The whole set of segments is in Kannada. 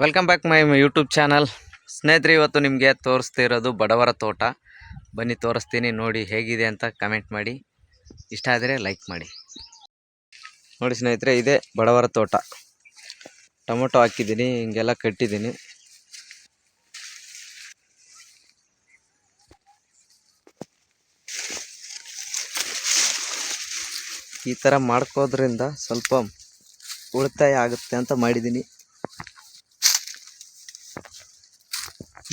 Welcome back my YouTube channel. ಸ್ನೇಹಿತರೆ, ಇವತ್ತು ನಿಮಗೆ ತೋರಿಸ್ತಿರೋದು ಬಡವರ ತೋಟ. ಬನ್ನಿ ತೋರಿಸ್ತೀನಿ, ನೋಡಿ ಹೇಗಿದೆ ಅಂತ ಕಮೆಂಟ್ ಮಾಡಿ. ಇಷ್ಟ ಆದರೆ ಲೈಕ್ ಮಾಡಿ. ನೋಡಿ ಸ್ನೇಹಿತರೆ, ಇದೇ ಬಡವರ ತೋಟ. ಟೊಮೊಟೊ ಹಾಕಿದ್ದೀನಿ, ಹಿಂಗೆಲ್ಲ ಕಟ್ಟಿದ್ದೀನಿ. ಈ ಥರ ಮಾಡ್ಕೋದ್ರಿಂದ ಸ್ವಲ್ಪ ಉಳಿತಾಯ ಆಗುತ್ತೆ ಅಂತ ಮಾಡಿದ್ದೀನಿ.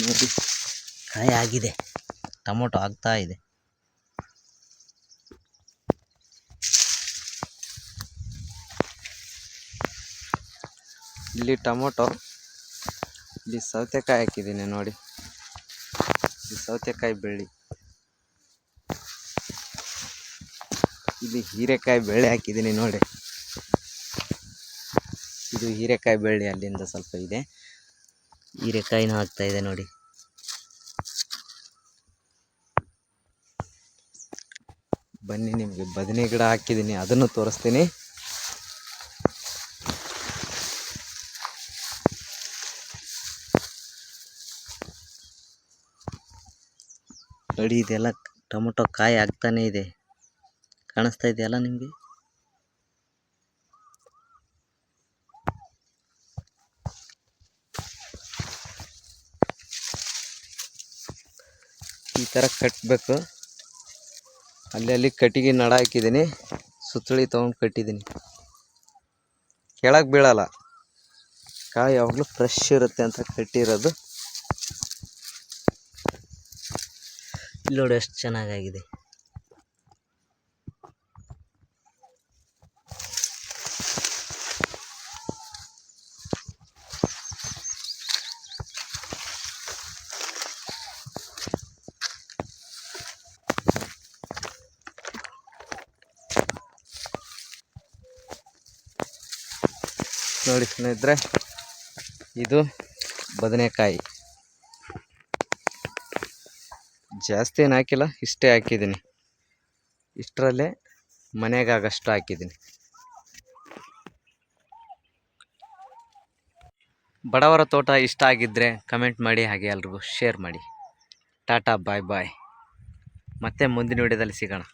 ನೋಡಿ, ಕಾಯಿ ಆಗಿದೆ, ಟೊಮೊಟೊ ಆಗ್ತಾ ಇದೆ. ಇಲ್ಲಿ ಟೊಮೊಟೊ, ಇಲ್ಲಿ ಸೌತೆಕಾಯಿ ಹಾಕಿದ್ದೀನಿ. ನೋಡಿ, ಈ ಸೌತೆಕಾಯಿ ಬೆಳ್ಳಿ, ಇಲ್ಲಿ ಹೀರೆಕಾಯಿ ಬೆಳ್ಳಿ ಹಾಕಿದ್ದೀನಿ. ನೋಡಿ, ಇದು ಹೀರೆಕಾಯಿ ಬೆಳ್ಳಿ, ಅಲ್ಲಿಂದ ಸ್ವಲ್ಪ ಇದೆ. ಹೀರೆಕಾಯಿನೂ ಆಗ್ತಾ ಇದೆ ನೋಡಿ. ಬನ್ನಿ, ನಿಮಗೆ ಬದನೆ ಗಿಡ ಹಾಕಿದ್ದೀನಿ, ಅದನ್ನು ತೋರಿಸ್ತೀನಿ. ನೋಡಿ, ಇದೆಲ್ಲ ಟೊಮೊಟೊ ಕಾಯಿ ಆಗ್ತಾನೆ ಇದೆ. ಕಾಣಿಸ್ತಾ ಇದೆಯಲ್ಲ ನಿಮಗೆ? ಈ ಥರ ಕಟ್ಟಬೇಕು. ಅಲ್ಲಿ ಕಟ್ಟಿಗೆ ನಡ ಹಾಕಿದ್ದೀನಿ, ಸುತ್ತಳಿ ತೊಗೊಂಡು ಕಟ್ಟಿದ್ದೀನಿ. ಕೆಳಗೆ ಬೀಳಲ್ಲ, ಕಾಯಿ ಯಾವಾಗಲೂ ಫ್ರೆಶ್ ಇರುತ್ತೆ ಅಂತ ಕಟ್ಟಿರೋದು. ಇಲ್ಲಿ ನೋಡಿ ಎಷ್ಟು ಚೆನ್ನಾಗಾಗಿದೆ. ನೋಡಿ ಸ್ನೇಹಿತರೆ, ಇದು ಬದನೆಕಾಯಿ. ಜಾಸ್ತಿ ಏನು ಹಾಕಿಲ್ಲ, ಇಷ್ಟೇ ಹಾಕಿದ್ದೀನಿ. ಇಷ್ಟರಲ್ಲೇ ಮನೆಗಾಗಷ್ಟು ಹಾಕಿದ್ದೀನಿ. ಬಡವರ ತೋಟ ಇಷ್ಟ ಆಗಿದ್ದರೆ ಕಮೆಂಟ್ ಮಾಡಿ, ಹಾಗೆ ಎಲ್ರಿಗೂ ಶೇರ್ ಮಾಡಿ. ಟಾಟಾ, ಬಾಯ್ ಬಾಯ್. ಮತ್ತೆ ಮುಂದಿನ ವಿಡಿಯೋದಲ್ಲಿ ಸಿಗೋಣ.